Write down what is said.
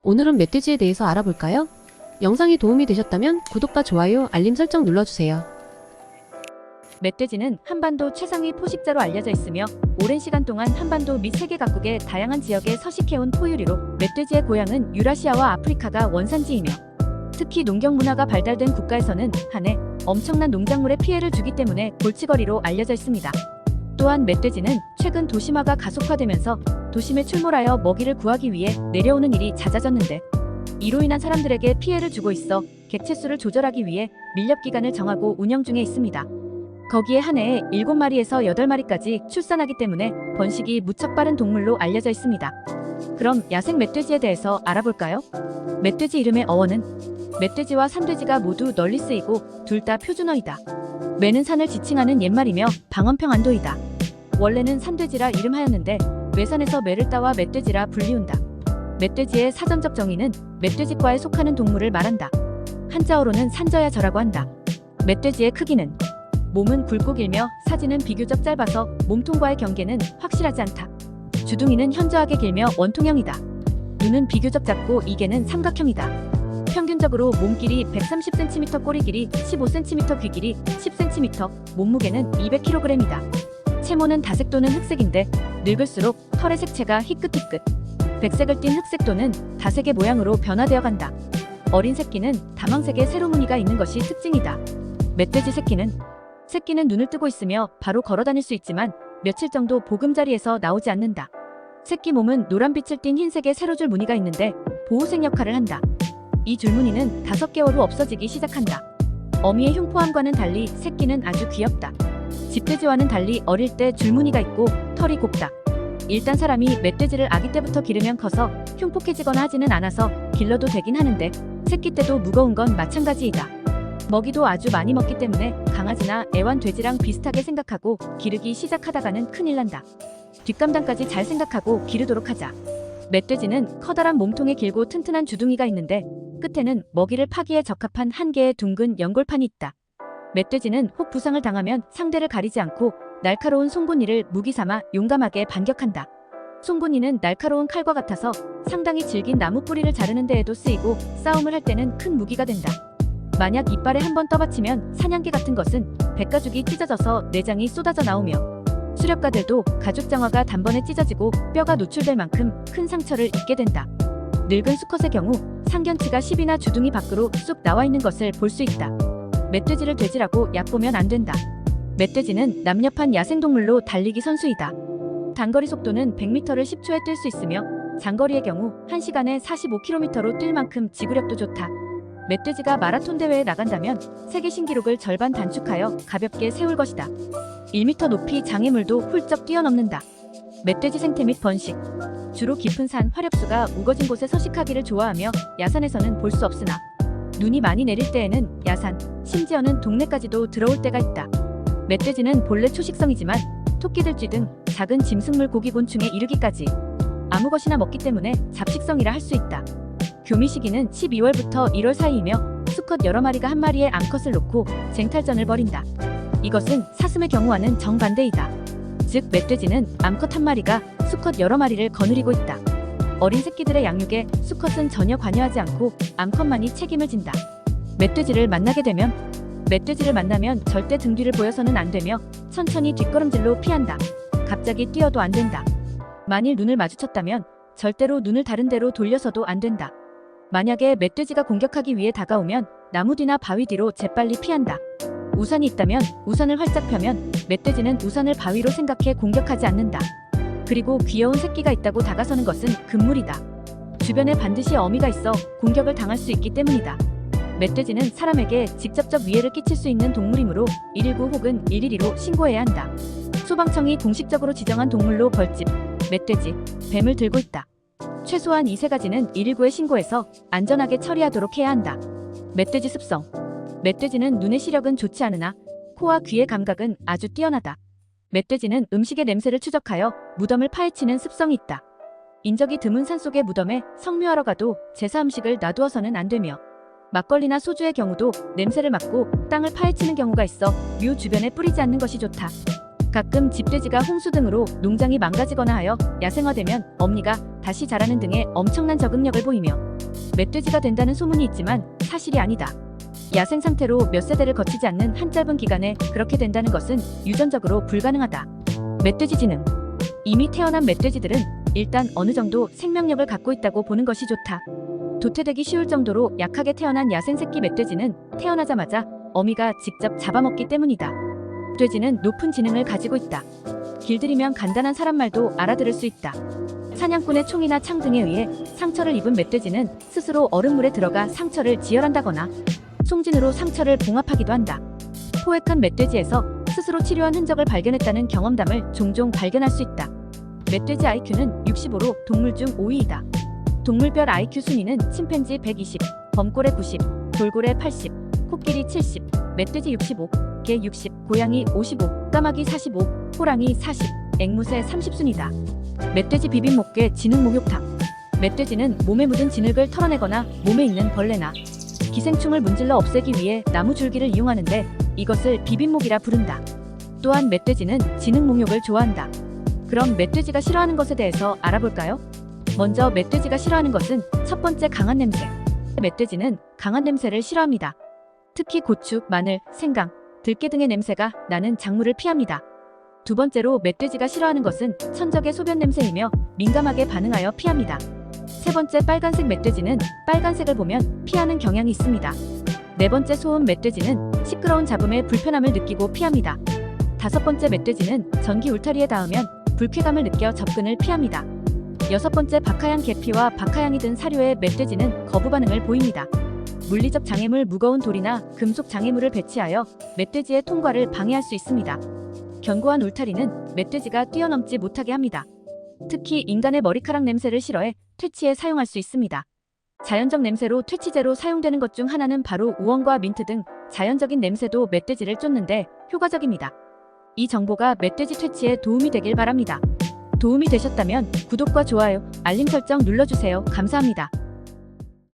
오늘은 멧돼지에 대해서 알아볼까요? 영상이 도움이 되셨다면 구독과 좋아요, 알림 설정 눌러주세요. 멧돼지는 한반도 최상위 포식자로 알려져 있으며 오랜 시간 동안 한반도 및 세계 각국의 다양한 지역에 서식해온 포유류로 멧돼지의 고향은 유라시아와 아프리카가 원산지이며 특히 농경 문화가 발달된 국가에서는 한 해 엄청난 농작물에 피해를 주기 때문에 골칫거리로 알려져 있습니다. 또한 멧돼지는 최근 도심화가 가속화되면서 도심에 출몰하여 먹이를 구하기 위해 내려오는 일이 잦아졌는데 이로 인한 사람들에게 피해를 주고 있어 객체수를 조절하기 위해 밀렵기간을 정하고 운영 중에 있습니다. 거기에 한 해에 7마리에서 8마리까지 출산하기 때문에 번식이 무척 빠른 동물로 알려져 있습니다. 그럼 야생 멧돼지에 대해서 알아볼까요? 멧돼지 이름의 어원은 멧돼지와 산돼지가 모두 널리 쓰이고 둘 다 표준어이다. 매는 산을 지칭하는 옛말이며 방언평안도이다. 원래는 산돼지라 이름하였는데 외산에서 매를 따와 멧돼지라 불리운다. 멧돼지의 사전적 정의는 멧돼지과에 속하는 동물을 말한다. 한자어로는 산저야저라고 한다. 멧돼지의 크기는 몸은 굵고 길며 사지는 비교적 짧아서 몸통과의 경계는 확실하지 않다. 주둥이는 현저하게 길며 원통형이다. 눈은 비교적 작고 이개는 삼각형이다. 평균적으로 몸길이 130cm, 꼬리 길이 15cm, 귀 길이 10cm, 몸무게는 200kg이다. 체모는 다색 또는 흑색인데 늙을수록 털의 색채가 희끗희끗. 백색을 띤 흑색 또는 다색의 모양으로 변화되어 간다. 어린 새끼는 다망색의 세로 무늬가 있는 것이 특징이다. 멧돼지 새끼는 눈을 뜨고 있으며 바로 걸어 다닐 수 있지만 며칠 정도 보금자리에서 나오지 않는다. 새끼 몸은 노란빛을 띤 흰색의 세로줄 무늬가 있는데 보호색 역할을 한다. 이 줄무늬는 5개월 후 없어지기 시작한다. 어미의 흉포함과는 달리 새끼는 아주 귀엽다. 집돼지와는 달리 어릴 때 줄무늬가 있고 털이 곱다. 일단 사람이 멧돼지를 아기 때부터 기르면 커서 흉폭해지거나 하지는 않아서 길러도 되긴 하는데 새끼 때도 무거운 건 마찬가지이다. 먹이도 아주 많이 먹기 때문에 강아지나 애완돼지랑 비슷하게 생각하고 기르기 시작하다가는 큰일 난다. 뒷감당까지 잘 생각하고 기르도록 하자. 멧돼지는 커다란 몸통에 길고 튼튼한 주둥이가 있는데 끝에는 먹이를 파기에 적합한 한 개의 둥근 연골판이 있다. 멧돼지는 혹 부상을 당하면 상대를 가리지 않고 날카로운 송곳니를 무기 삼아 용감하게 반격한다. 송곳니는 날카로운 칼과 같아서 상당히 질긴 나무 뿌리를 자르는 데에도 쓰이고 싸움을 할 때는 큰 무기가 된다. 만약 이빨에 한번 떠받치면 사냥개 같은 것은 백가죽이 찢어져서 내장이 쏟아져 나오며 수렵가들도 가죽 장화가 단번에 찢어지고 뼈가 노출될 만큼 큰 상처를 입게 된다. 늙은 수컷의 경우 상견치가 10이나 주둥이 밖으로 쑥 나와 있는 것을 볼 수 있다. 멧돼지를 돼지라고 얕보면 안 된다. 멧돼지는 남녀판 야생동물로 달리기 선수이다. 단거리 속도는 100m를 10초에 뛸 수 있으며 장거리의 경우 1시간에 45km로 뛸 만큼 지구력도 좋다. 멧돼지가 마라톤 대회에 나간다면 세계 신기록을 절반 단축하여 가볍게 세울 것이다. 1m 높이 장애물도 훌쩍 뛰어넘는다. 멧돼지 생태 및 번식. 주로 깊은 산, 화렵수가 우거진 곳에 서식하기를 좋아하며 야산에서는 볼 수 없으나 눈이 많이 내릴 때에는 야산, 심지어는 동네까지도 들어올 때가 있다. 멧돼지는 본래 초식성이지만 토끼들쥐 등 작은 짐승물 고기 곤충에 이르기까지 아무 것이나 먹기 때문에 잡식성이라 할 수 있다. 교미 시기는 12월부터 1월 사이이며 수컷 여러 마리가 한 마리의 암컷을 놓고 쟁탈전을 벌인다. 이것은 사슴의 경우와는 정반대이다. 즉 멧돼지는 암컷 한 마리가 수컷 여러 마리를 거느리고 있다. 어린 새끼들의 양육에 수컷은 전혀 관여하지 않고 암컷만이 책임을 진다. 멧돼지를 만나면 절대 등 뒤를 보여서는 안 되며 천천히 뒷걸음질로 피한다. 갑자기 뛰어도 안 된다. 만일 눈을 마주쳤다면 절대로 눈을 다른 데로 돌려서도 안 된다. 만약에 멧돼지가 공격하기 위해 다가오면 나무 뒤나 바위 뒤로 재빨리 피한다. 우산이 있다면 우산을 활짝 펴면 멧돼지는 우산을 바위로 생각해 공격하지 않는다. 그리고 귀여운 새끼가 있다고 다가서는 것은 금물이다. 주변에 반드시 어미가 있어 공격을 당할 수 있기 때문이다. 멧돼지는 사람에게 직접적 위해를 끼칠 수 있는 동물이므로 119 혹은 112로 신고해야 한다. 소방청이 공식적으로 지정한 동물로 벌집, 멧돼지, 뱀을 들고 있다. 최소한 이 세 가지는 119에 신고해서 안전하게 처리하도록 해야 한다. 멧돼지 습성. 멧돼지는 눈의 시력은 좋지 않으나 코와 귀의 감각은 아주 뛰어나다. 멧돼지는 음식의 냄새를 추적하여 무덤을 파헤치는 습성이 있다. 인적이 드문 산속의 무덤에 성묘하러 가도 제사 음식을 놔두어서는 안 되며 막걸리나 소주의 경우도 냄새를 맡고 땅을 파헤치는 경우가 있어 묘 주변에 뿌리지 않는 것이 좋다. 가끔 집돼지가 홍수 등으로 농장이 망가지거나 하여 야생화되면 어미가 다시 자라는 등의 엄청난 적응력을 보이며 멧돼지가 된다는 소문이 있지만 사실이 아니다. 야생 상태로 몇 세대를 거치지 않는 한 짧은 기간에 그렇게 된다는 것은 유전적으로 불가능하다. 멧돼지 지능. 이미 태어난 멧돼지들은 일단 어느 정도 생명력을 갖고 있다고 보는 것이 좋다. 도태되기 쉬울 정도로 약하게 태어난 야생 새끼 멧돼지는 태어나자마자 어미가 직접 잡아먹기 때문이다. 멧돼지는 높은 지능을 가지고 있다. 길들이면 간단한 사람 말도 알아들을 수 있다. 사냥꾼의 총이나 창 등에 의해 상처를 입은 멧돼지는 스스로 얼음물에 들어가 상처를 지혈한다거나 송진으로 상처를 봉합하기도 한다. 포획한 멧돼지에서 스스로 치료한 흔적을 발견했다는 경험담을 종종 발견할 수 있다. 멧돼지 IQ는 65로 동물 중 5위이다. 동물별 IQ 순위는 침팬지 120, 범고래 90, 돌고래 80, 코끼리 70, 멧돼지 65, 개 60, 고양이 55, 까마귀 45, 호랑이 40, 앵무새 30순이다. 멧돼지 비빔목개 진흙 목욕탕. 멧돼지는 몸에 묻은 진흙을 털어내거나 몸에 있는 벌레나 기생충을 문질러 없애기 위해 나무 줄기를 이용하는데 이것을 비빔목이라 부른다. 또한 멧돼지는 진흙 목욕을 좋아한다. 그럼 멧돼지가 싫어하는 것에 대해서 알아볼까요? 먼저 멧돼지가 싫어하는 것은 첫 번째 강한 냄새. 멧돼지는 강한 냄새를 싫어합니다. 특히 고추, 마늘, 생강, 들깨 등의 냄새가 나는 작물을 피합니다. 두 번째로 멧돼지가 싫어하는 것은 천적의 소변 냄새이며 민감하게 반응하여 피합니다. 세 번째 빨간색 멧돼지는 빨간색을 보면 피하는 경향이 있습니다. 네 번째 소음 멧돼지는 시끄러운 잡음에 불편함을 느끼고 피합니다. 다섯 번째 멧돼지는 전기 울타리에 닿으면 불쾌감을 느껴 접근을 피합니다. 여섯 번째 박하향 계피와 박하향이 든 사료에 멧돼지는 거부 반응을 보입니다. 물리적 장애물 무거운 돌이나 금속 장애물을 배치하여 멧돼지의 통과를 방해할 수 있습니다. 견고한 울타리는 멧돼지가 뛰어넘지 못하게 합니다. 특히 인간의 머리카락 냄새를 싫어해 퇴치에 사용할 수 있습니다. 자연적 냄새로 퇴치제로 사용되는 것 중 하나는 바로 우엉과 민트 등 자연적인 냄새도 멧돼지를 쫓는데 효과적입니다. 이 정보가 멧돼지 퇴치에 도움이 되길 바랍니다. 도움이 되셨다면 구독과 좋아요, 알림 설정 눌러주세요. 감사합니다.